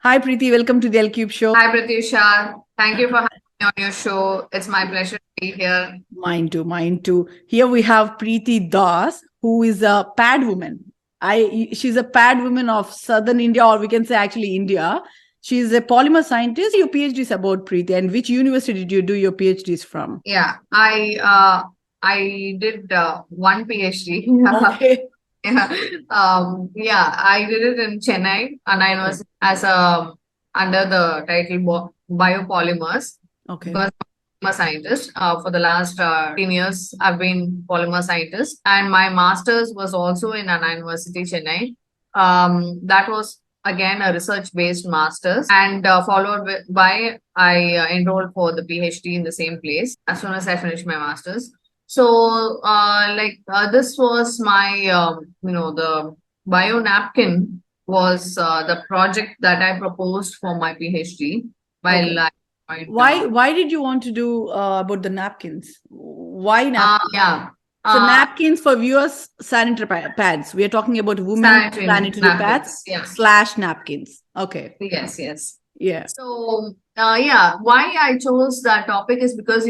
Hi Preeti, welcome to the L Cube Show. Hi, Pratyusha. Thank you for having me on your show. It's my pleasure to be here. Mine too, mine too. Here we have Preeti Das, who is a pad woman. She's a pad woman of Southern India, or we can say actually India. She's a polymer scientist. Your PhD is about Preeti, and which university did you do your PhDs from? Yeah, I did one PhD. Okay. I did it in Chennai, and I Okay. was as a under the title biopolymers Okay. because I'm a scientist. For the last 10 years, I've been polymer scientist, and my master's was also in Anna University, Chennai. That was again a research-based master's, and followed by I enrolled for the PhD in the same place as soon as I finished my master's. So, this was my, the bio napkin was the project that I proposed for my PhD Okay. while I joined. Why did you want to do about the napkins? Why napkins? Yeah. So napkins for viewers, sanitary pads. We are talking about women Sanitary sanitary pads napkins. Yeah. slash napkins. Okay. Yes, yes. Yeah. So, why I chose that topic is because,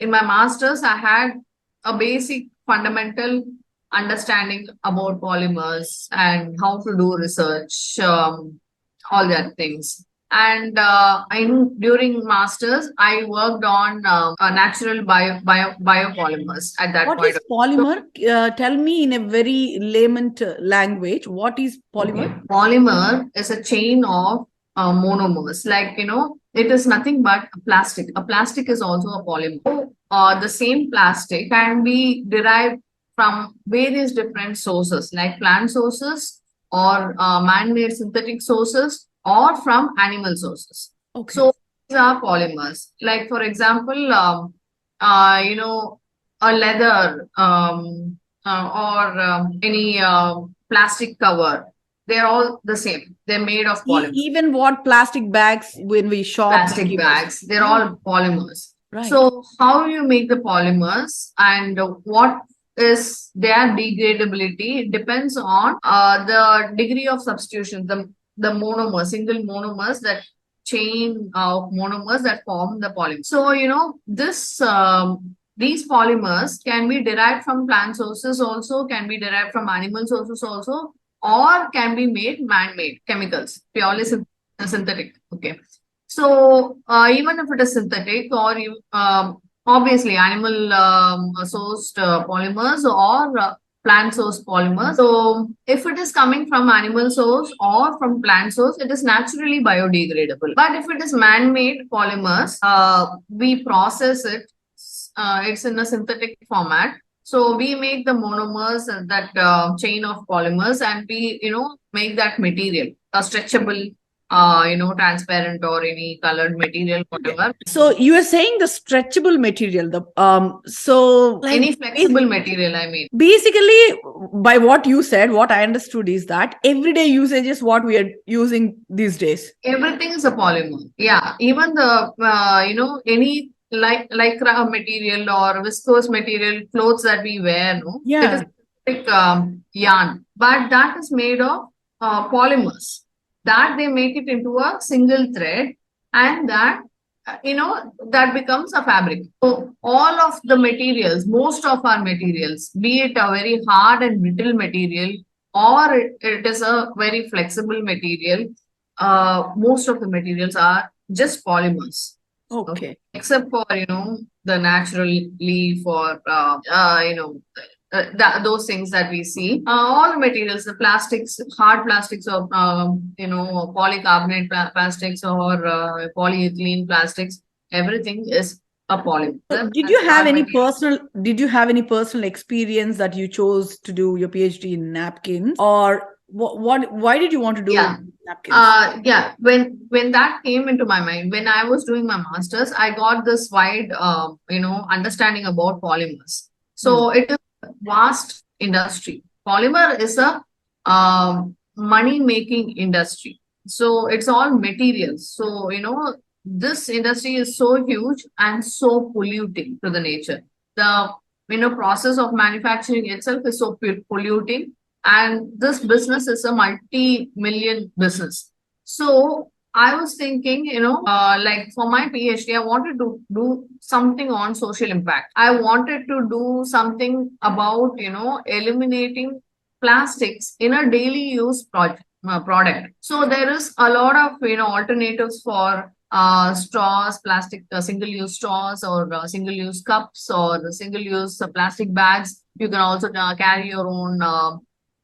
in my master's, I had a basic fundamental understanding about polymers and how to do research, all that things. And during masters, I worked on natural biopolymers at that What point. is polymer? Tell me in a very layman language. What is Okay. polymer? Polymer is a chain of monomers. Like, it is nothing but a plastic. A plastic is also a polymer. So, the same plastic can be derived from various different sources, like plant sources or man-made synthetic sources or from animal sources. Okay. So these are polymers. Like, for example, you know, a leather or any plastic cover, they're all the same. They're made of polymer. Even what plastic bags when we shop, they Plastic give us. bags, they're all polymers. Right. So, how you make the polymers and what is their degradability depends on the degree of substitution, the monomers, single monomers, that chain of monomers that form the polymer. So, these polymers can be derived from plant sources also, can be derived from animal sources also, or can be made man-made chemicals, purely synthetic. Okay. So even if it is synthetic or obviously animal sourced polymers or plant source polymers. So if it is coming from animal source or from plant source, it is naturally biodegradable. But if it is man-made polymers, we process it. It's in a synthetic format. So we make the monomers, that chain of polymers, and we make that material a stretchable, transparent or any colored material, whatever. So you are saying the stretchable material, the so like Any flexible material, I mean. basically by what you said, what I understood is that everyday usage is what we are using these days. Everything is a polymer. Yeah, even the any lycra material or viscose material clothes that we wear, no, it is Yeah. like yarn, but that is made of polymers. That they make it into a single thread, and that that becomes a fabric. So all of the materials, most of our materials, be it a very hard and brittle material or it is a very flexible material, most of the materials are just polymers. Okay. Except for the natural leaf or those things that we see. All materials, the plastics, hard plastics, or polycarbonate plastics or polyethylene plastics, everything is a polymer. So That's our material. did you have any personal experience that you chose to do your PhD in napkins, or why did you want to do Yeah. napkins? When that came into my mind, when I was doing my master's, I got this wide understanding about polymers. So it is a vast industry. Polymer is a money making industry. So it's all materials. So this industry is so huge and so polluting to the nature. The process of manufacturing itself is so polluting, and this business is a multi-million business. So I was thinking, like for my PhD, I wanted to do something on social impact. I wanted to do something about, eliminating plastics in a daily use product. So there is a lot of, alternatives for straws, plastic single-use straws, or single-use cups, or single-use plastic bags. You can also carry your own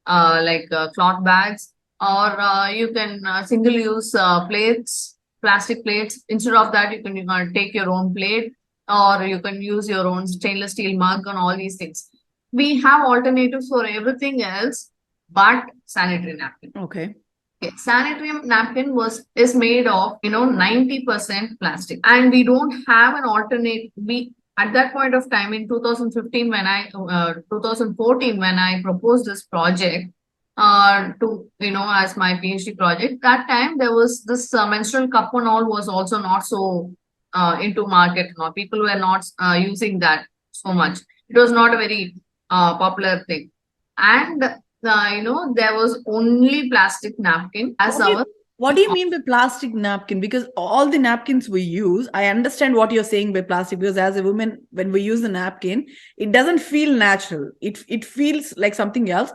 cloth bags, or you can single use plates, plastic plates. Instead of that, you can take your own plate, or you can use your own stainless steel mug, and all these things. We have alternatives for everything else but sanitary napkin. Okay. Okay, sanitary napkin is made of 90% plastic, and we don't have an alternate. We at that point of time in 2015 when I 2014 when I proposed this project to as my PhD project, that time there was this menstrual cup and all was also not so into market. No, people were not using that so much. It was not a very popular thing, and there was only plastic napkin as our. What do you mean by plastic napkin? Because all the napkins we use, I understand what you're saying by plastic, because as a woman, when we use the napkin, it doesn't feel natural. It feels like something else.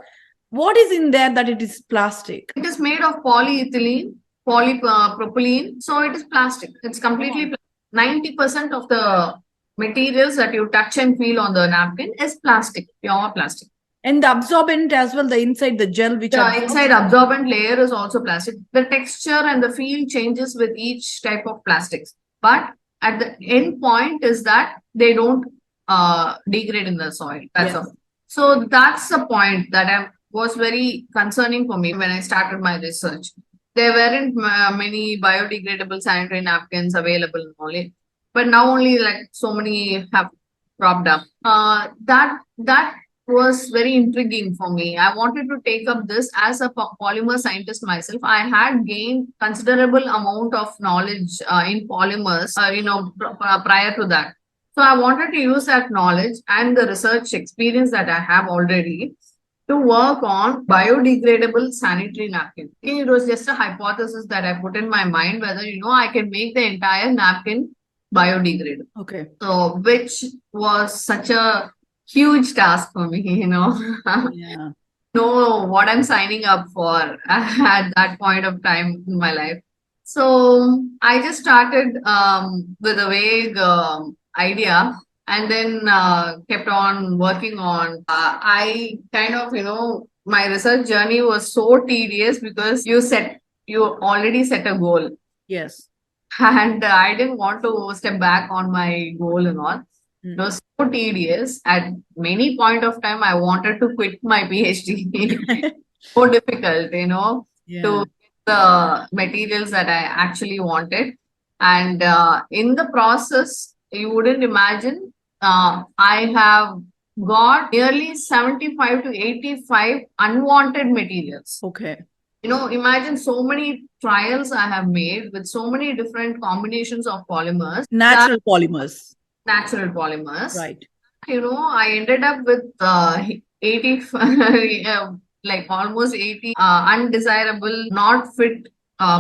What is in there that it is plastic? It is made of polyethylene, polypropylene. So it is plastic. It's completely 90% of the materials that you touch and feel on the napkin is plastic, pure plastic. And the absorbent as well, the inside, the gel which the inside absorbent layer is also plastic. The texture and the feel changes with each type of plastics. But at the end point is that they don't degrade in the soil. That's all. So that's the point that was very concerning for me when I started my research. There weren't many biodegradable sanitary napkins available only, but now only like so many have cropped up. That was very intriguing for me. I wanted to take up this as a polymer scientist myself. I had gained considerable amount of knowledge in polymers, prior to that. So I wanted to use that knowledge and the research experience that I have already to work on biodegradable sanitary napkin. It was just a hypothesis that I put in my mind whether, I can make the entire napkin biodegradable. Okay. So, which was such a huge task for me, Yeah. know what I'm signing up for at that point of time in my life. So I just started with a vague idea, and then kept on working on. I kind of, my research journey was so tedious because you already set a goal. Yes. And I didn't want to step back on my goal and all. It was so tedious. At many point of time, I wanted to quit my PhD. So difficult, to get the materials that I actually wanted. And in the process, you wouldn't imagine, I have got nearly 75 to 85 unwanted materials. Okay. Imagine so many trials I have made with so many different combinations of polymers. Natural polymers. Natural polymers. Right. I ended up with 80, like almost 80 undesirable, not fit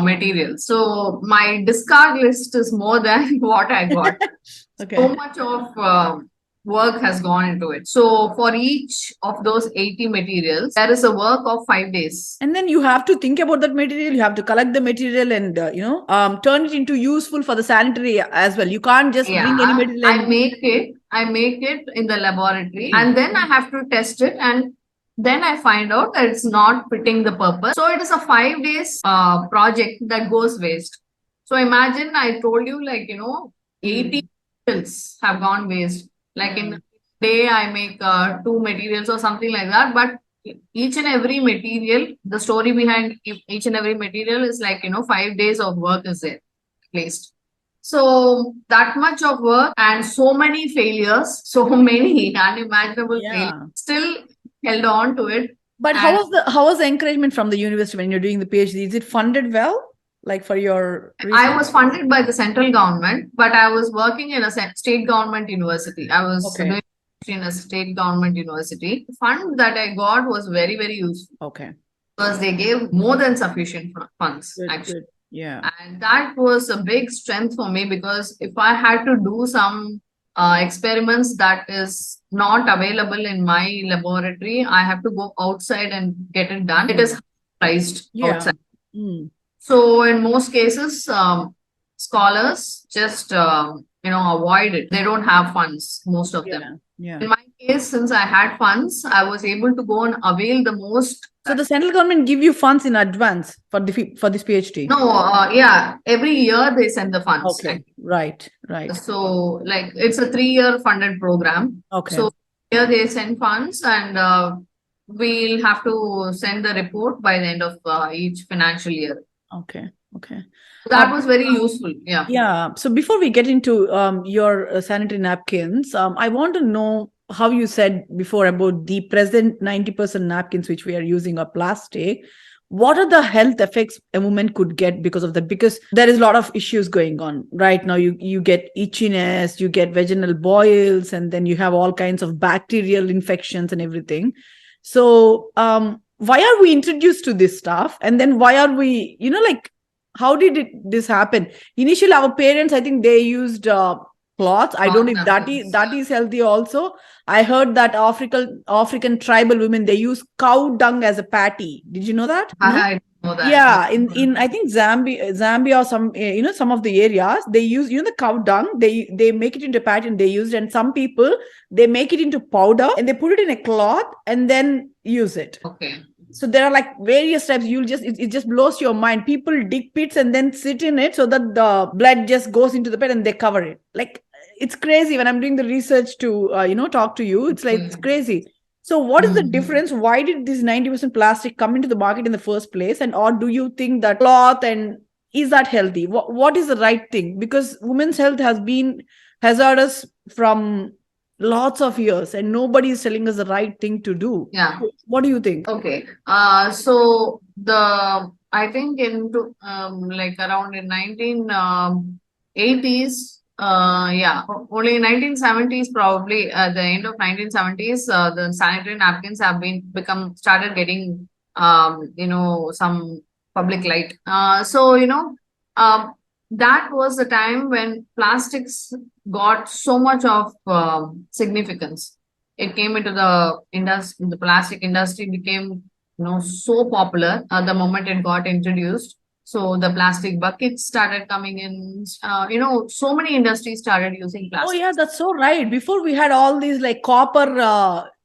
materials. So my discard list is more than what I got. Okay. So much of work has gone into it. So for each of those 80 materials, there is a work of 5 days. And then you have to think about that material. You have to collect the material and, turn it into useful for the sanitary as well. You can't just bring any material. I make it in the laboratory, and then I have to test it, and then I find out that it's not fitting the purpose. So it is a 5 days project that goes waste. So imagine I told you 80 materials have gone waste. Like in a day, I make 2 materials or something like that. But each and every material, the story behind each and every material is 5 days of work is there at least. So that much of work and so many failures, so many unimaginable failures, still held on to it. But how was the encouragement from the university when you're doing the PhD? Is it funded well? Like for your research? I was funded by the central government, but I was working in a state government university. I was doing in a state government university. The fund that I got was very, very useful. Okay. Because they gave more than sufficient funds, actually. Good. Yeah. And that was a big strength for me, because if I had to do some experiments that is not available in my laboratory, I have to go outside and get it done. It is priced Yeah. outside. Mm. So in most cases, scholars just avoid it. They don't have funds, most of them. Yeah. In my case, since I had funds, I was able to go and avail the most. So the central government give you funds in advance for this PhD? No, yeah, every year they send the funds. Okay, right. So like it's a 3-year funded program. Okay. So here they send funds, and we'll have to send the report by the end of each financial year. Okay. That was very useful. Yeah. Yeah. So before we get into your sanitary napkins, I want to know how you said before about the present 90% napkins which we are using are plastic. What are the health effects a woman could get because of that? Because there is a lot of issues going on right now. You get itchiness, you get vaginal boils, and then you have all kinds of bacterial infections and everything. So why are we introduced to this stuff? And then why are we, how did this happen? Initially, our parents, I think they used cloths. I don't know if that is healthy also. I heard that African tribal women, they use cow dung as a patty. Did you know that? I know that. Yeah, in I think Zambia or some some of the areas, they use the cow dung. They make it into patty and they use it. And some people, they make it into powder and they put it in a cloth and then use it. Okay. So there are like various types. It just blows your mind. People dig pits and then sit in it so that the blood just goes into the pit and they cover it. Like, it's crazy. When I'm doing the research to talk to you, it's like it's crazy. So what is the difference? Why did this 90% plastic come into the market in the first place? And or do you think that cloth and is that healthy? What is the right thing? Because women's health has been hazardous from lots of years and nobody is telling us the right thing to do. Yeah. What do you think? Okay. So I think like around in 1980s, only in 1970s, probably at the end of 1970s, the sanitary napkins have started getting some public light. That was the time when plastics got so much of significance. It came into the industry. The plastic industry became so popular the moment it got introduced. So the plastic buckets started coming in. So many industries started using plastic. Oh yeah, that's so right. Before we had all these like copper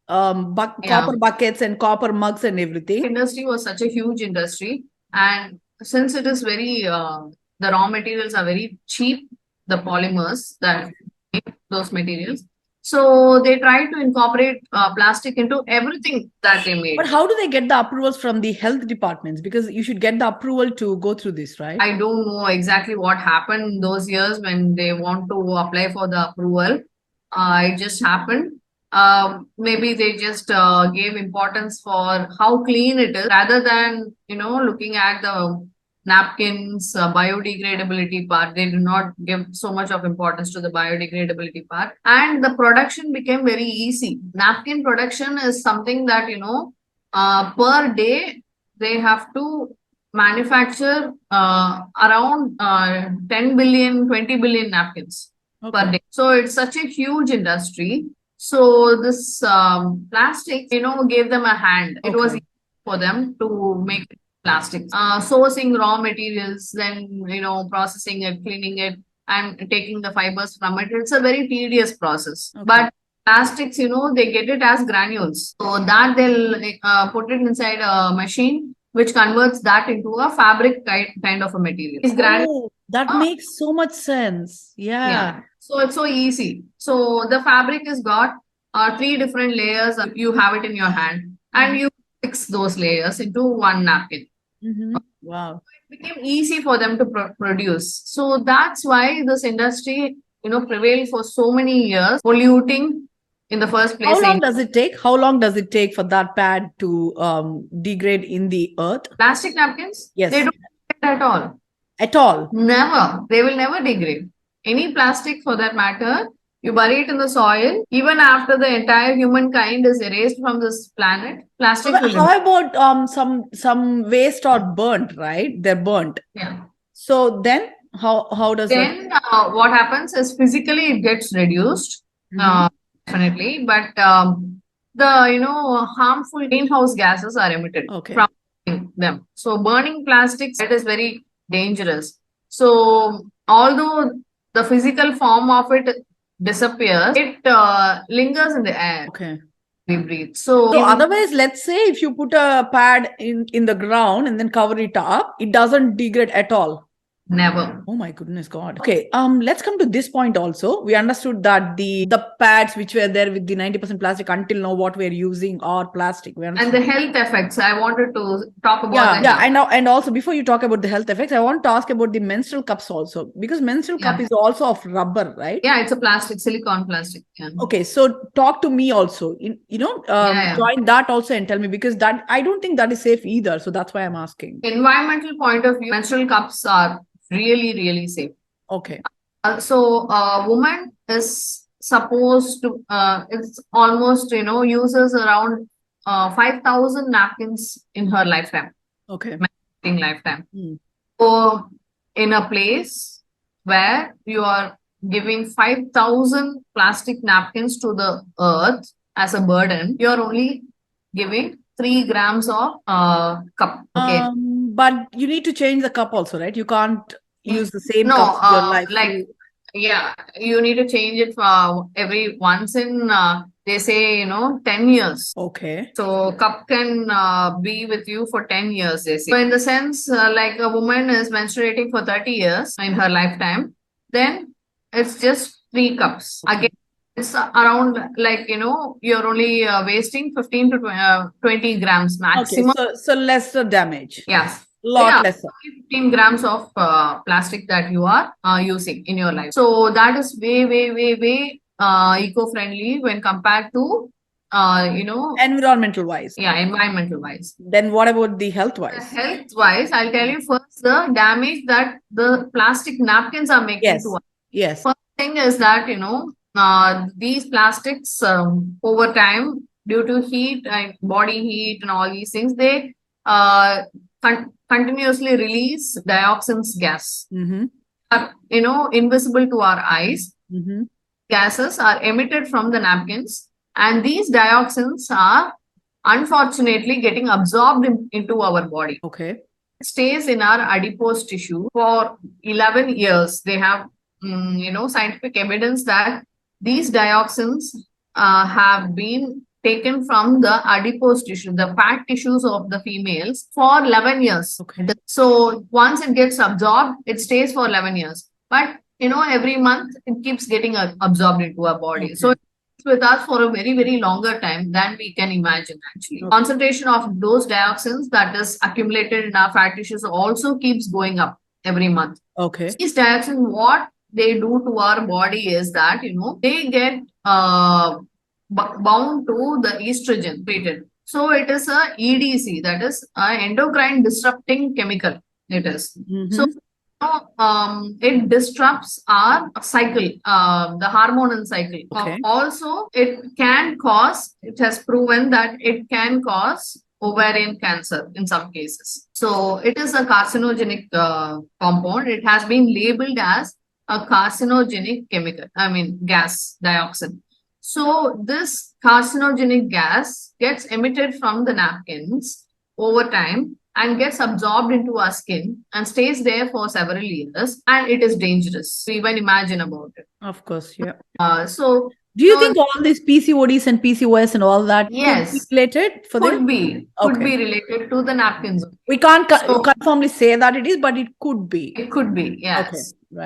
copper buckets and copper mugs and everything. Industry was such a huge industry, and since it is very the raw materials are very cheap, the polymers that make those materials. So they try to incorporate plastic into everything that they made. But how do they get the approvals from the health departments? Because you should get the approval to go through this, right? I don't know exactly what happened in those years when they want to apply for the approval. It just happened. Maybe they just gave importance for how clean it is rather than, looking at the napkins biodegradability part. They do not give so much of importance to the biodegradability part, and the production became very easy. Napkin production is something that per day they have to manufacture around 10 billion 20 billion napkins per day. So it's such a huge industry. So this plastic gave them a hand. It was easy for them to make plastics, sourcing raw materials, then processing it, cleaning it, and taking the fibers from it. It's a very tedious process. But plastics, they get it as granules, so that they'll put it inside a machine which converts that into a fabric kind of a material. That makes so much sense. Yeah. So it's so easy. So the fabric is got 3 different layers. You have it in your hand and you fix those layers into one napkin. Wow. It became easy for them to produce. So that's why this industry, prevailed for so many years, polluting in the first place. How long does it take? How long does it take for that pad to degrade in the earth? Plastic napkins? Yes. They don't degrade at all. At all? Never. They will never degrade. Any plastic for that matter, you bury it in the soil. Even after the entire humankind is erased from this planet, plastic will. How about some waste or burnt, right? They're burnt. Yeah. So then how does that? Then what happens is physically it gets reduced, Mhm. definitely, but the harmful greenhouse gases are emitted Okay. from them. So burning plastics, it is very dangerous. So although the physical form of it disappears, it lingers in the air. Okay. We breathe. So So otherwise, let's say if you put a pad in the ground and then cover it up, it doesn't degrade at all. never. Oh my goodness God. Okay. Let's come to this point also. We understood that the pads which were there with the 90% plastic until now what we're using are plastic. We And understood. the health effects, I wanted to talk about Yeah, that. yeah. And also before you talk about the health effects, I want to ask about the menstrual cups also, because menstrual cup Yeah. is also of rubber, right? Yeah, it's a plastic, silicone plastic. Yeah. Okay, so talk to me also. Yeah. Join that also and tell me, because that I don't think that is safe either. So that's why I'm asking. Environmental point of view, menstrual cups are really, really safe. Okay. So a woman is supposed to, it's almost, uses around 5,000 napkins in her lifetime, Okay. menstruating lifetime. Hmm. So in a place where you are giving 5,000 plastic napkins to the earth as a burden, you're only giving 3 grams of cup. Okay. But you need to change the cup also, right? You can't use the same No, cup your life. like, yeah, you need to change it for every once in, they say, 10 years. Okay. So cup can be with you for 10 years, they say. So in the sense, like a woman is menstruating for 30 years in her lifetime, then it's just 3 cups. Okay. Again, it's around like, you're only wasting 15 to 20 grams Okay. maximum. So lesser damage. Yes. Lot Yeah, lesser. 15 grams of plastic that you are using in your life. So that is way, way, way, way eco-friendly when compared to, Environmental wise. yeah, environmental wise. Then what about the health wise? Health wise, I'll tell you first the damage that the plastic napkins are making Yes. to us. Yes. First thing is that, these plastics over time, due to heat and body heat and all these things, they continuously release dioxins gas. Mm-hmm. Are, invisible to our eyes. Mm-hmm. Gases are emitted from the napkins, and these dioxins are unfortunately getting absorbed into our body. Okay. Stays in our adipose tissue for 11 years. They have, scientific evidence that these dioxins have been taken from the adipose tissue, the fat tissues of the females, for 11 years. Okay. So once it gets absorbed, it stays for 11 years. But, every month it keeps getting absorbed into our body. Okay. So it's with us for a very, very longer time than we can imagine, actually. Okay. Concentration of those dioxins that is accumulated in our fat tissues also keeps going up every month. Okay. These dioxins, what they do to our body is that, they get bound to the estrogen treated. So it is a EDC, that is an endocrine disrupting chemical. It is. Mm-hmm. So it disrupts our cycle, the hormonal cycle. Okay. Also, it has proven that it can cause ovarian cancer in some cases. So it is a carcinogenic compound. It has been labeled as a carcinogenic chemical, gas, dioxin. So this carcinogenic gas gets emitted from the napkins over time and gets absorbed into our skin and stays there for several years, and it is dangerous to even imagine about it. Of course, yeah. So do you think all these PCODs and PCOS and all that yes, could be related for could this? be related to the napkins. We can't confirmly say that it is, but it could be. It could be, yes. Okay,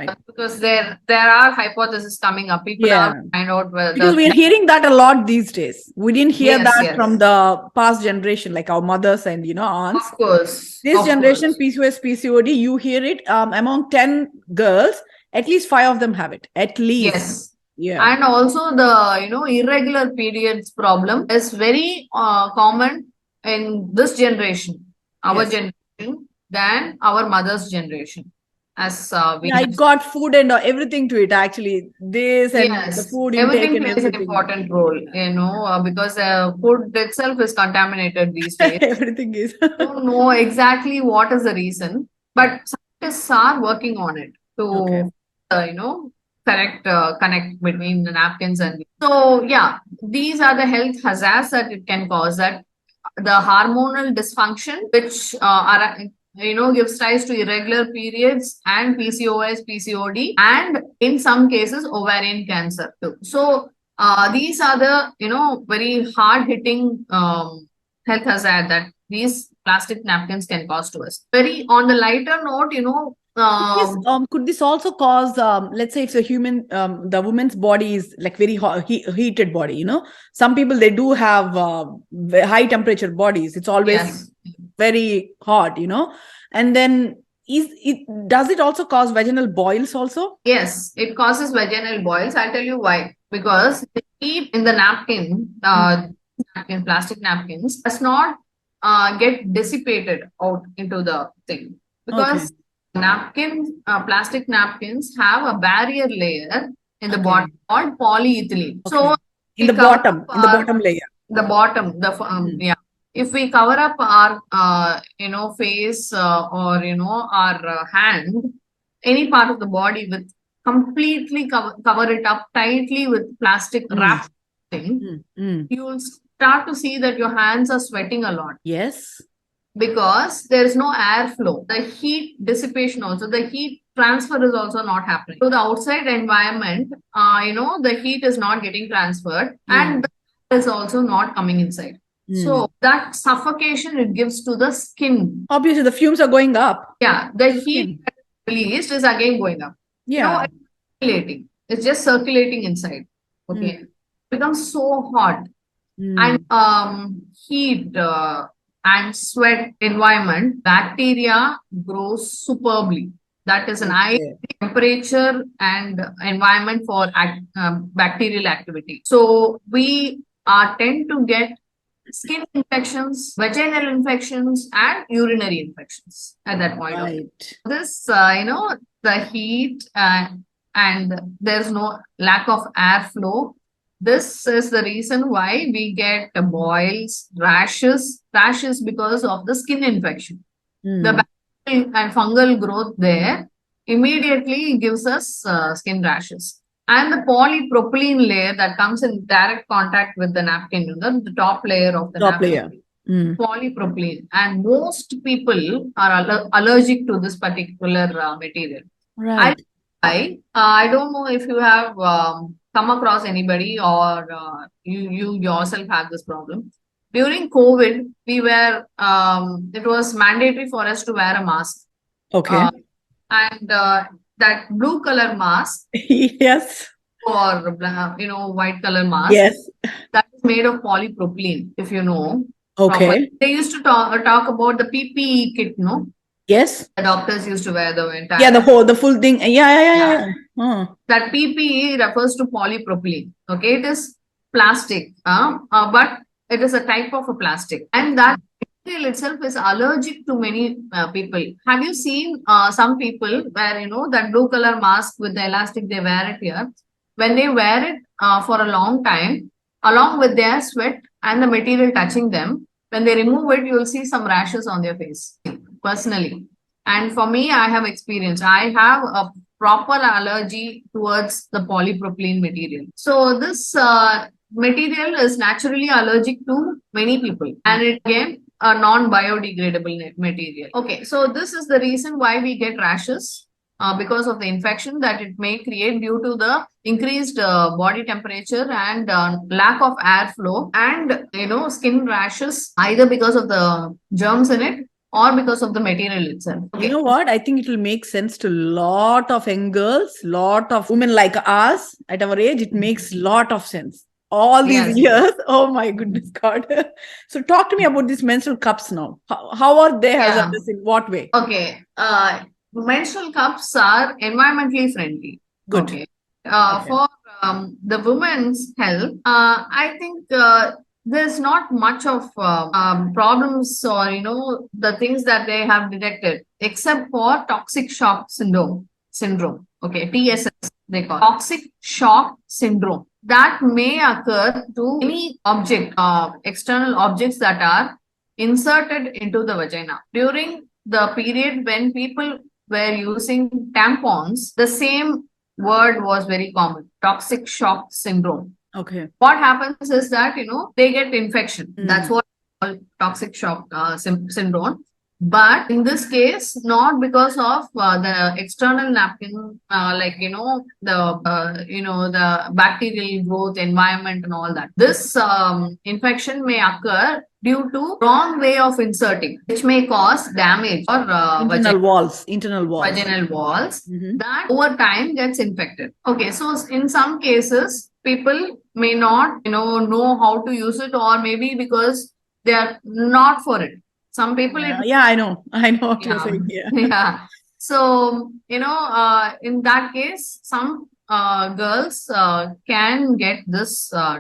right. Because there are hypotheses coming up. People are find out whether, because we are hearing that a lot these days. We didn't hear Yes, that yes. from the past generation, like our mothers and aunts. Of course. This of generation, course. PCOS, PCOD, you hear it among 10 girls, at least 5 of them have it. At least. Yes. Yeah. And also the irregular periods problem is very common in this generation, our Yes. generation, than our mother's generation. As we Yeah, it got food and everything to it, actually. This and the food intake everything and plays everything. an important role, because food itself is contaminated these days. Everything is. I don't know exactly what is the reason, but scientists scientists are working on it to, Okay. correct connect between the napkins and. So yeah, these are the health hazards that it can cause. That the hormonal dysfunction, which are gives rise to irregular periods and PCOS, PCOD, and in some cases ovarian cancer too. So these are the very hard hitting health hazard that these plastic napkins can cause to us. Very on the lighter note, Yes, could this also cause, let's say, if the woman's body is like very heated body, some people, they do have high temperature bodies. It's always yes, very hot, and then does it also cause vaginal boils also? yes, it causes vaginal boils. I'll tell you why. Because the heat in the plastic napkins does not get dissipated out into the thing. Because plastic napkins have a barrier layer in the bottom called polyethylene. Okay. So In the bottom layer. The bottom, yeah. If we cover up our face or our hand, any part of the body with completely cover it up tightly with plastic wrap thing, you will start to see that your hands are sweating a lot. Yes. Because there is no airflow. The heat dissipation also, the heat transfer is also not happening. So the outside environment, the heat is not getting transferred and the air is also not coming inside. So that suffocation it gives to the skin. Obviously, the fumes are going up. Yeah, the heat released is again going up. Yeah. It's circulating. It's just circulating inside. Okay. It becomes so hot. And heat and sweat environment, bacteria grows superbly. That is an high temperature and environment for bacterial activity. So we tend to get skin infections, vaginal infections, and urinary infections at that point. Right. This, the heat and there's no lack of airflow. This is the reason why we get boils, rashes because of the skin infection. The bacterial and fungal growth there immediately gives us skin rashes. And the polypropylene layer that comes in direct contact with the napkin, the top layer of the napkin, polypropylene. And most people are allergic to this particular material. Right. I don't know if you have come across anybody or you yourself have this problem. During COVID, it was mandatory for us to wear a mask. Okay. And that blue color mask. Yes. Or white color mask. Yes. That is made of polypropylene, if you know. Okay. They used to talk about the PPE kit, no? Yes. The doctors used to wear the entire. Yeah, the full thing. Yeah. That PPE refers to polypropylene. Okay, it is plastic, but it is a type of a plastic, and that material itself is allergic to many people. Have you seen some people where that blue color mask with the elastic they wear it here? When they wear it for a long time, along with their sweat and the material touching them, when they remove it, you will see some rashes on their face. Personally, and for me, I have experience. I have a proper allergy towards the polypropylene material. So this material is naturally allergic to many people, and it again a non-biodegradable material. Okay, so this is the reason why we get rashes because of the infection that it may create due to the increased body temperature and lack of airflow, and skin rashes either because of the germs in it or because of the material itself. Okay. You know what? I think it will make sense to lot of young girls, lot of women like us at our age. It makes lot of sense. All these years. Oh my goodness God. So talk to me about these menstrual cups now. How are they hazardous in what way? Okay. Menstrual cups are environmentally friendly. Good. Okay. For the women's health, I think there's not much of problems or the things that they have detected, except for toxic shock syndrome. Okay, TSS they call toxic shock syndrome. That may occur to any object, external objects that are inserted into the vagina during the period when people were using tampons, the same word was very common, toxic shock syndrome. Okay. What happens is that, they get infection. Mm. That's what we call toxic shock syndrome. But in this case, not because of the external napkin, the bacterial growth, environment, and all that. This infection may occur due to wrong way of inserting, which may cause damage or Internal walls. vaginal walls Mhm. that over time gets infected. Okay, so in some cases, people may not, know how to use it, or maybe because they are not for it. Some people, Yeah, I know what you're yeah, saying. Yeah. yeah. So, in that case, some girls can get this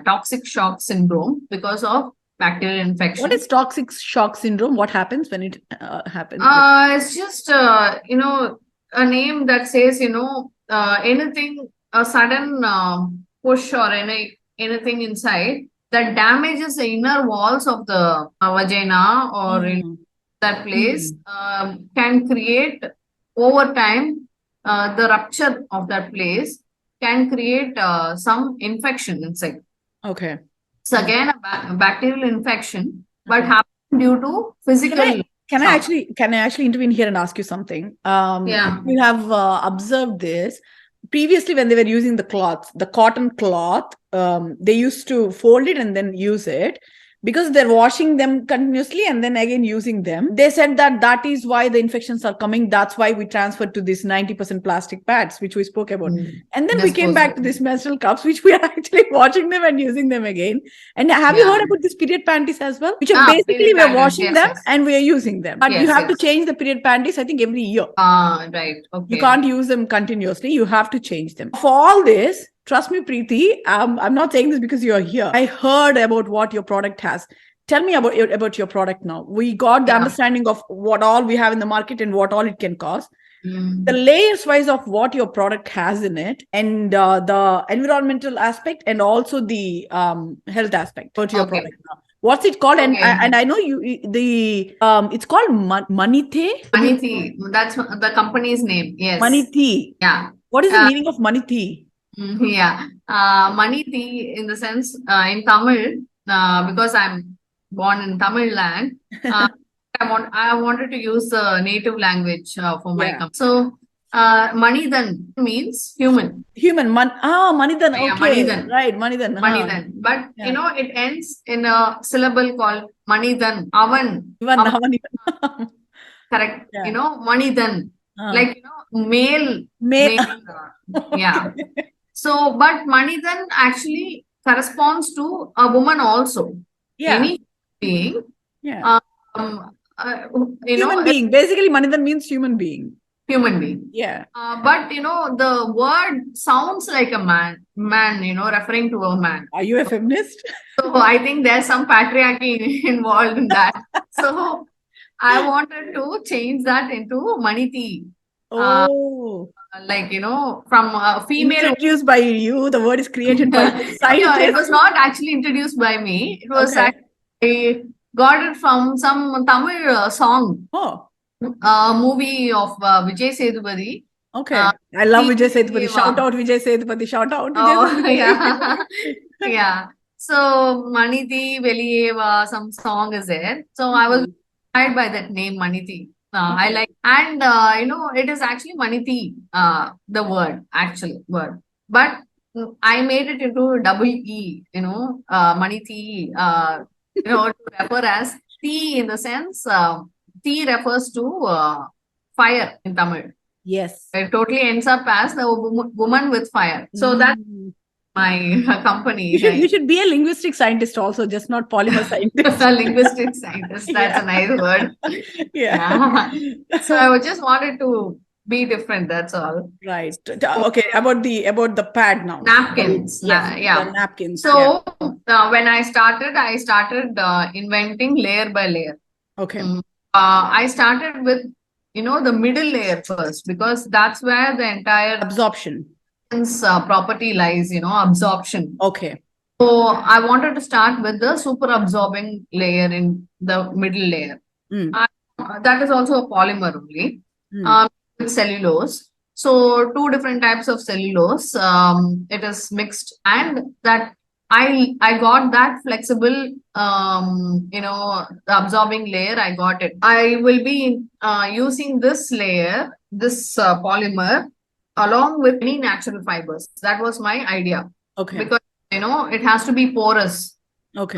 toxic shock syndrome because of bacterial infection. What is toxic shock syndrome? What happens when it happens? It's just, a name that says, anything, a sudden push or anything inside that damages the inner walls of the vagina or in that place can create over time, the rupture of that place can create some infection inside. Okay. It's again a bacterial infection, but Okay. happen due to physical. Can I actually intervene here and ask you something? Yeah. You have observed this previously when they were using the cotton cloth. They used to fold it and then use it because they're washing them continuously and then again using them. They said that is why the infections are coming. That's why we transferred to this 90% plastic pads, which we spoke about. And then we came back to these menstrual cups, which we are actually washing them and using them again. And have you heard about these period panties as well? Which are basically we're washing them and we're using them. But you have to change the period panties, I think, every year. Right. Okay. You can't use them continuously. You have to change them. For all this, trust me, Preeti, I'm not saying this because you're here. I heard about what your product has. Tell me about your product now. We got the understanding of what all we have in the market and what all it can cost. The layers wise of what your product has in it, and the environmental aspect, and also the health aspect about your product now. What's it called? And I know it's called Manithe. Manithe. That's the company's name. Yes. Manithe. Yeah. What is the meaning of Manithe? Yeah. Manithe in the sense in Tamil, because I'm born in Tamil land, I wanted to use the native language for my company. So, Manidan means human. Manidhan. Okay. Yeah, Manidan. Right, Manidhan. Manidan. But, it ends in a syllable called Manidan. Avan. Correct. Yeah. Manidan. Like, male. Yeah. So, but Manidan actually corresponds to a woman also. Yeah. Any being. Yeah. Human being. Basically, Manidhan means human being. Human being. Yeah. But, the word sounds like a man, referring to a man. Are you a feminist? So, I think there's some patriarchy involved in that. So, I wanted to change that into Manithe. Oh. From a female. Introduced by you. The word is created by scientists. No, it was not actually introduced by me. It was I got it from some Tamil song. Oh. Movie of Vijay Sethupathi. Okay. I love Vijay Sethupathi. Shout out Vijay Sethupathi. Shout out Vijay Sethupathi. Yeah. Yeah. So Manithe Veliyeva, some song is there. So I was inspired by that name Manithe. I like, and it is actually Manithe, the actual word, but I made it into double E, Manithe, to refer as tea in the sense, tea refers to fire in Tamil. Yes. It totally ends up as the woman with fire. So that's my company. You should be a linguistic scientist also, just not polymer scientist. A linguistic scientist. That's a nice word. Yeah. So I just wanted to be different. That's all. Right. Okay. About the pad now. Napkins. Yeah. The napkins. So when I started inventing layer by layer. Okay. I started with the middle layer first, because that's where the entire absorption property lies, absorption. Okay. So I wanted to start with the super absorbing layer in the middle layer. That is also a polymer only. with cellulose. So two different types of cellulose. It is mixed, and that I got that flexible, the absorbing layer. I got it. I will be using this layer, this polymer, along with any natural fibers. That was my idea. Okay. Because it has to be porous. Okay.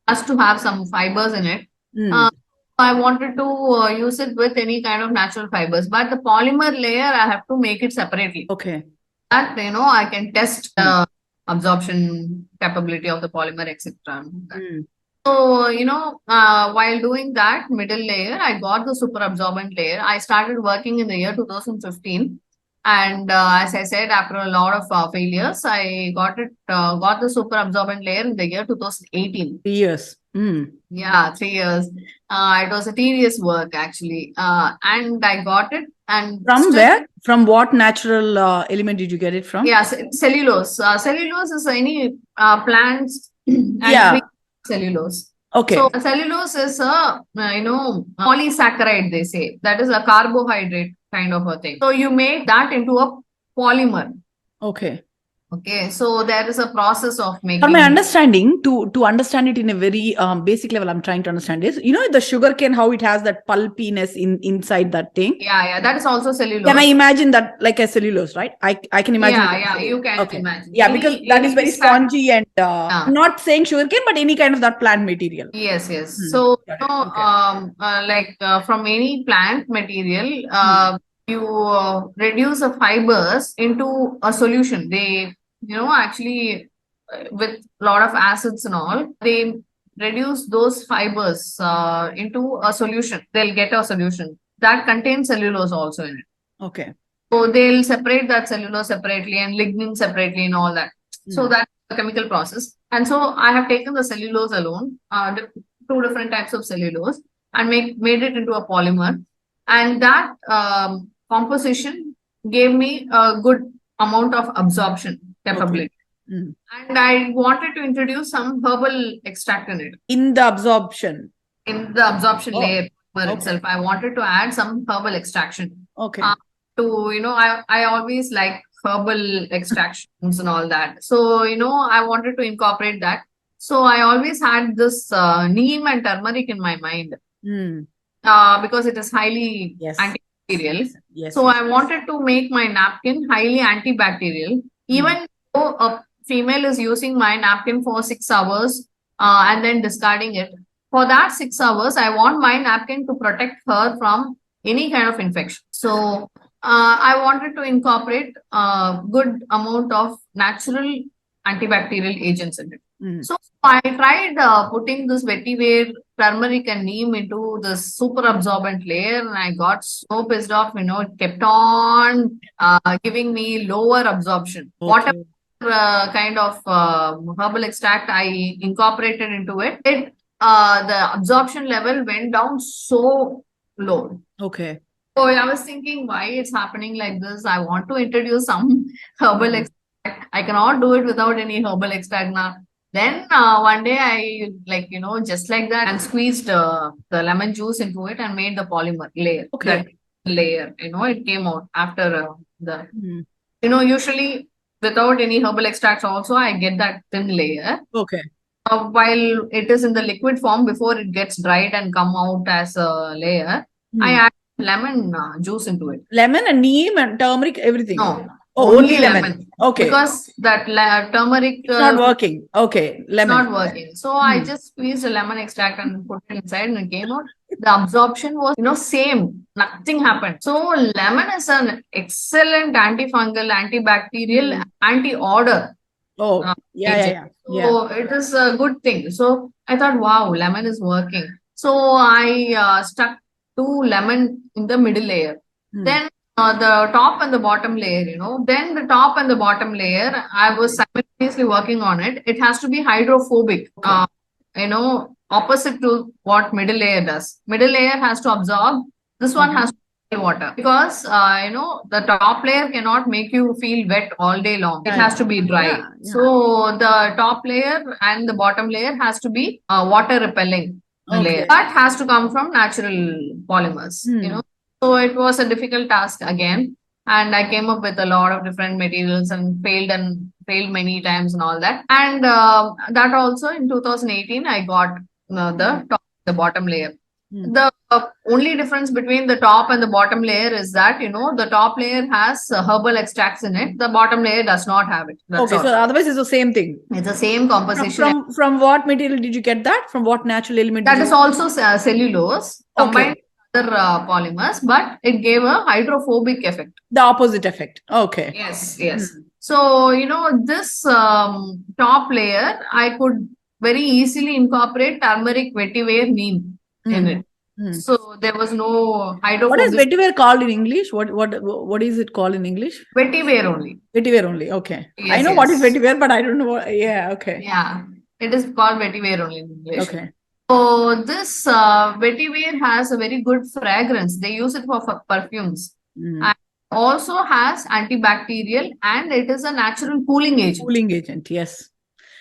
Has to have some fibers in it. Mm. I wanted to use it with any kind of natural fibers, but the polymer layer I have to make it separately. Okay. That I can test the absorption capability of the polymer, etc. Mm. So while doing that middle layer, I got the super absorbent layer. I started working in the year 2015. And as I said, after a lot of failures, I got the super absorbent layer in the year 2018. 3 years. Mm. Yeah, 3 years. It was a tedious work actually. And I got it. And From still- where? From what natural element did you get it from? Yeah, cellulose. Cellulose is any plants and Yeah. tree cellulose. Okay. So cellulose is a polysaccharide, they say. That is a carbohydrate kind of a thing. So you make that into a polymer. Okay. Okay, so there is a process of making. For my understanding, to understand it in a very basic level, I'm trying to understand is, the sugarcane, how it has that pulpiness inside that thing. Yeah, that is also cellulose. Can I imagine that like a cellulose, right? I can imagine. Yeah, you can Okay. imagine. Yeah, because that is very spongy and I'm not saying sugarcane, but any kind of that plant material. Yes. So, from any plant material, you reduce the fibers into a solution. They, actually, with a lot of acids and all, they reduce those fibers into a solution. They'll get a solution that contains cellulose also in it. Okay. So they'll separate that cellulose separately and lignin separately and all that. So that's a chemical process. And so I have taken the cellulose alone, two different types of cellulose, and made it into a polymer. And that composition gave me a good amount of absorption capability. Okay. Mm. And I wanted to introduce some herbal extract in it. In the absorption. In the absorption layer okay. itself, I wanted to add some herbal extraction. Okay. I always like herbal extractions and all that. So, I wanted to incorporate that. So I always had this neem and turmeric in my mind. Because it is highly antibacterial. Yes. So I wanted to make my napkin highly antibacterial. Even though a female is using my napkin for 6 hours and then discarding it, for that 6 hours, I want my napkin to protect her from any kind of infection. So I wanted to incorporate a good amount of natural antibacterial agents in it. So I tried putting this vetiver, turmeric and neem into this super absorbent layer, and I got so pissed off, it kept on giving me lower absorption. Okay. Whatever kind of herbal extract I incorporated into it, the absorption level went down so low. Okay. So I was thinking, why it's happening like this? I want to introduce some herbal extract. I cannot do it without any herbal extract now. Then one day I just like that, and squeezed the lemon juice into it and made the polymer layer. Okay. That layer, it came out after usually without any herbal extracts also, I get that thin layer. Okay. While it is in the liquid form, before it gets dried and come out as a layer, I add lemon juice into it. Lemon and neem and turmeric, everything. No. Oh, only lemon. Okay. Because that turmeric it's not working. Okay. Lemon. It's not working. So I just squeezed a lemon extract and put it inside, and it came out. The absorption was, same. Nothing happened. So lemon is an excellent antifungal, antibacterial, anti-odor. Oh, yeah. So it is a good thing. So I thought, wow, lemon is working. So I stuck 2 lemon in the middle layer. Then the top and the bottom layer, then the top and the bottom layer, I was simultaneously working on it. It has to be hydrophobic, opposite to what middle layer does. Middle layer has to absorb. This one has to feel water, because, the top layer cannot make you feel wet all day long. It has to be dry. Yeah. So the top layer and the bottom layer has to be water repelling layer. That has to come from natural polymers, So it was a difficult task again. And I came up with a lot of different materials and failed many times and all that. And that also in 2018, I got the top, the bottom layer. The only difference between the top and the bottom layer is that, the top layer has herbal extracts in it. The bottom layer does not have it. That's Okay, all. so otherwise it's the same thing. It's the same composition. From what material did you get that? From what natural element? That is also cellulose combined with other polymers, but it gave a hydrophobic effect. The opposite effect. Okay. Yes, yes. So, this top layer, I could very easily incorporate turmeric, vetiver, neem in it. So there was no hydrophobic. What is vetiver called in English? What is it called in English? Vetiver only. Vetiver only. Okay. Yes, I know what is vetiver, but I don't know what. Yeah. Okay. Yeah, it is called vetiver only in English. Okay. So this vetiver has a very good fragrance. They use it for perfumes. And also has antibacterial, and it is a natural cooling agent. Cooling agent, yes.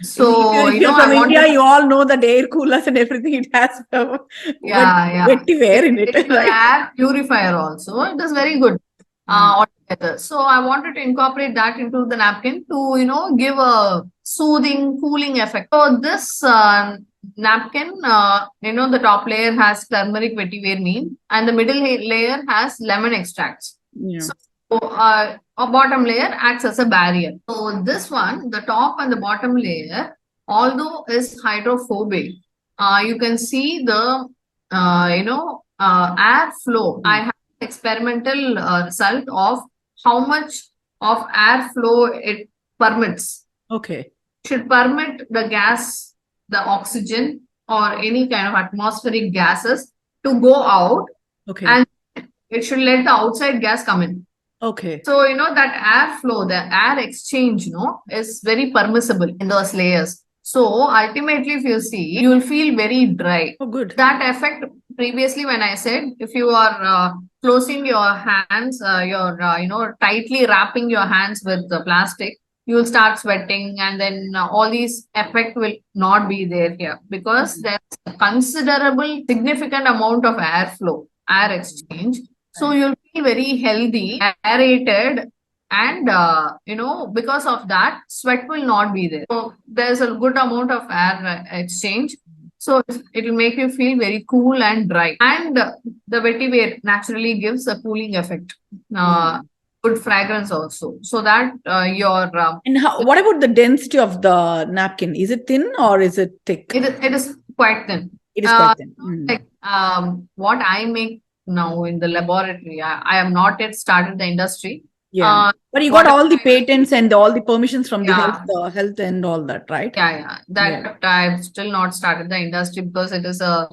So, if you're from India, you all know that air coolers and everything, it has vetiver in it. It is an air purifier also. It is very good altogether. So I wanted to incorporate that into the napkin to, give a soothing, cooling effect. So this napkin, the top layer has turmeric, vetiver, neem, and the middle layer has lemon extracts. Yeah. So a bottom layer acts as a barrier. So this one, the top and the bottom layer, although is hydrophobic, you can see the air flow. I have experimental result of how much of air flow it permits. Okay. It should permit the gas, the oxygen, or any kind of atmospheric gases to go out. Okay. And it should let the outside gas come in. Okay. So, that air flow, the air exchange, is very permissible in those layers. So, ultimately, if you see, you will feel very dry. Oh, good. That effect, previously, when I said, if you are closing your hands, you're, tightly wrapping your hands with the plastic, you will start sweating, and then all these effect will not be there here, because there's a considerable, significant amount of airflow, air exchange. So you'll feel very healthy, aerated, and because of that, sweat will not be there. So there's a good amount of air exchange. So it will make you feel very cool and dry. And the vetiver naturally gives a cooling effect. Good fragrance also. So that your... and what about the density of the napkin? Is it thin or is it thick? It is quite thin. It is quite thin. Like what I make now in the laboratory, I have not yet started the industry. Yeah, but you got all the patents and all the permissions from the health and all that, right? That I've still not started the industry because it is a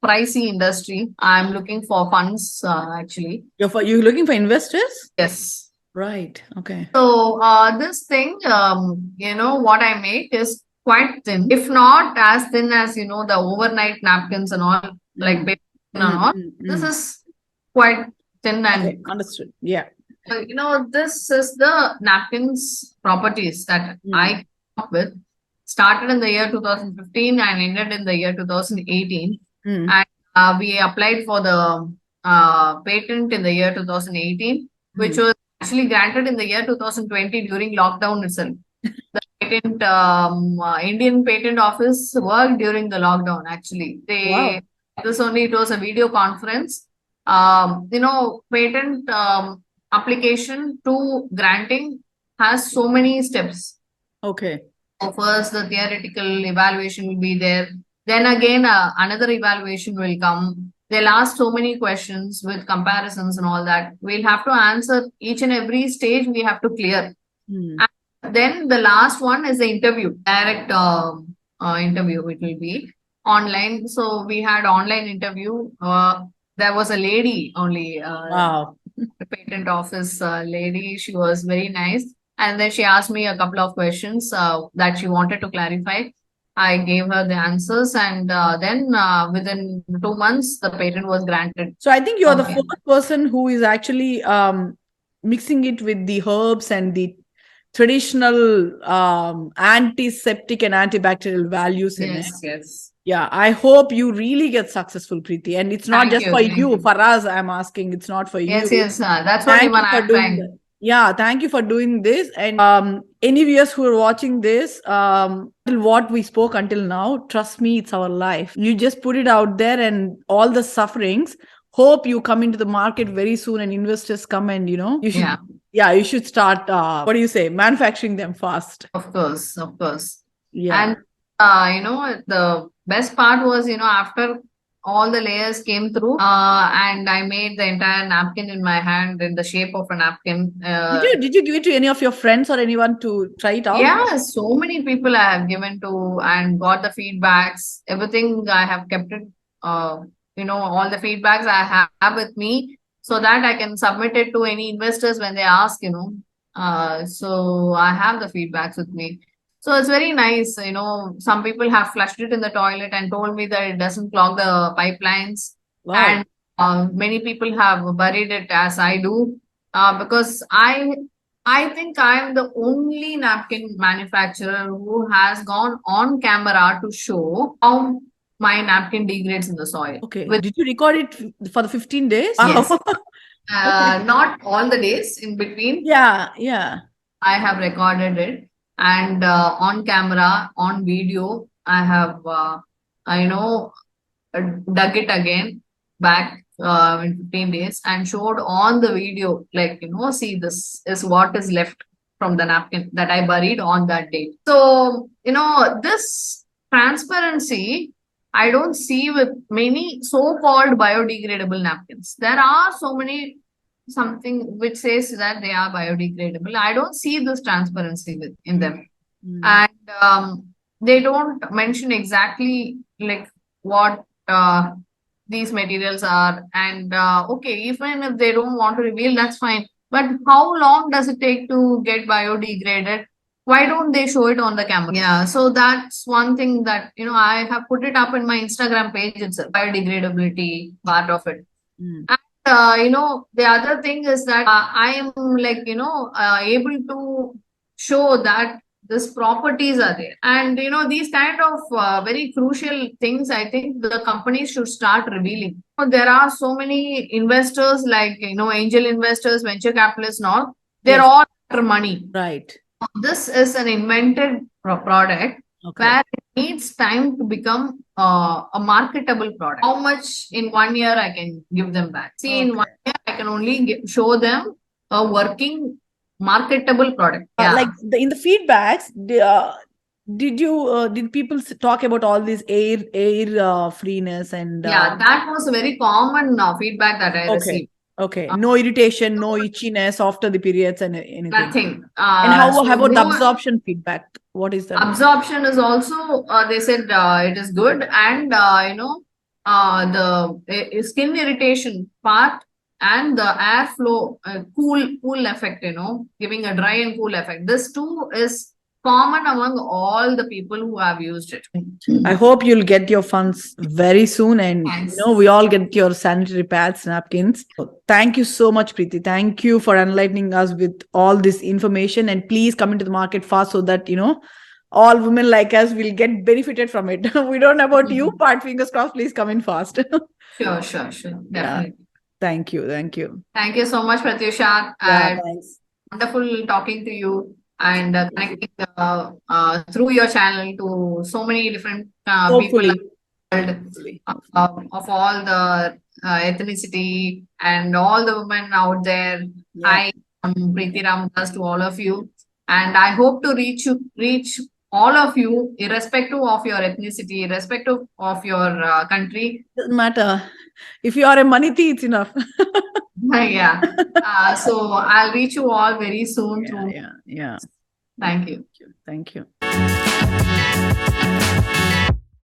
pricey industry. I'm looking for funds actually. You're looking for investors? Yes. Right. Okay. So this thing, what I make is quite thin, if not as thin as the overnight napkins and all, like paper and all. This is quite thin and understood. Yeah. This is the napkins properties that I came up with. Started in the year 2015 and ended in the year 2018. And we applied for the patent in the year 2018, which was actually granted in the year 2020 during lockdown itself. The patent, Indian Patent Office worked during the lockdown actually. It was a video conference. Patent application to granting has so many steps. Okay. So first, the theoretical evaluation will be there. Then again, another evaluation will come. They'll ask so many questions with comparisons and all that. We'll have to answer each and every stage we have to clear. And then the last one is the interview, direct interview. It will be online. So we had online interview. There was a lady only. The patent office lady. She was very nice. And then she asked me a couple of questions that she wanted to clarify. I gave her the answers, and then within 2 months, the patent was granted. So I think you are the first person who is actually mixing it with the herbs and the traditional antiseptic and antibacterial values in it. Yes. Yeah, I hope you really get successful, Preeti. And it's not Thank just you, for thank you. you. For us, I'm asking. It's not for Yes, you. yes, that's what Thank even you for I'm doing trying. that. Yeah, thank you for doing this. And any viewers who are watching this, what we spoke until now, trust me, it's our life. You just put it out there and all the sufferings. Hope you come into the market very soon and investors come and you should you should start what do you say, manufacturing them fast. Of course, of course. Yeah. And the best part was, after all the layers came through, and I made the entire napkin in my hand in the shape of a napkin. Did you give it to any of your friends or anyone to try it out? Yeah, so many people I have given to and got the feedbacks. Everything I have kept it, all the feedbacks I have with me so that I can submit it to any investors when they ask, so I have the feedbacks with me. So it's very nice. Some people have flushed it in the toilet and told me that it doesn't clog the pipelines. Wow. And many people have buried it as I do, because I think I'm the only napkin manufacturer who has gone on camera to show how my napkin degrades in the soil. Okay. With, Did you record it for the 15 days? yes. Wow. Not all the days in between. Yeah, yeah. I have recorded it, and on camera, on video, I have, dug it again back in 15 days and showed on the video, like, see, this is what is left from the napkin that I buried on that date. So, this transparency I don't see with many so-called biodegradable napkins. There are so many something which says that they are biodegradable. I don't see this transparency in them. And they don't mention exactly like what these materials are. And okay, even if they don't want to reveal, that's fine. But how long does it take to get biodegraded? Why don't they show it on the camera? Yeah, so that's one thing that, I have put it up in my Instagram page itself, biodegradability part of it. And, the other thing is that I am like, able to show that these properties are there. And, these kind of very crucial things, I think the companies should start revealing. There are so many investors like, angel investors, venture capitalists, and all. They're all after money. Right. This is an invented product where it needs time to become a marketable product. How much in 1 year I can give them back? See, in 1 year I can only show them a working marketable product. Like in the feedbacks, did people talk about all this air freeness and that was a very common feedback that I received. Okay, no irritation, no itchiness after the periods and anything. Nothing. And how about the absorption feedback? What is that? Absorption is also, they said it is good, and the skin irritation part and the airflow cool effect, giving a dry and cool effect. This too is common among all the people who have used it. I hope you'll get your funds very soon, and we all get your sanitary pads, napkins. So thank you so much, Preeti. Thank you for enlightening us with all this information, and please come into the market fast so that all women like us will get benefited from it. We don't know about you, but fingers crossed, please come in fast. Sure, definitely. Yeah. Thank you. Thank you so much, Pratyusha. Thanks. Wonderful talking to you and connecting through your channel to so many different people of all the ethnicity and all the women out there. Yeah. I am Preeti Ramdas to all of you, and I hope to reach all of you, irrespective of your ethnicity, irrespective of your country. Doesn't matter. If you are a Maniti, it's enough. Yeah. So I'll reach you all very soon. Yeah. Thank you. Thank you.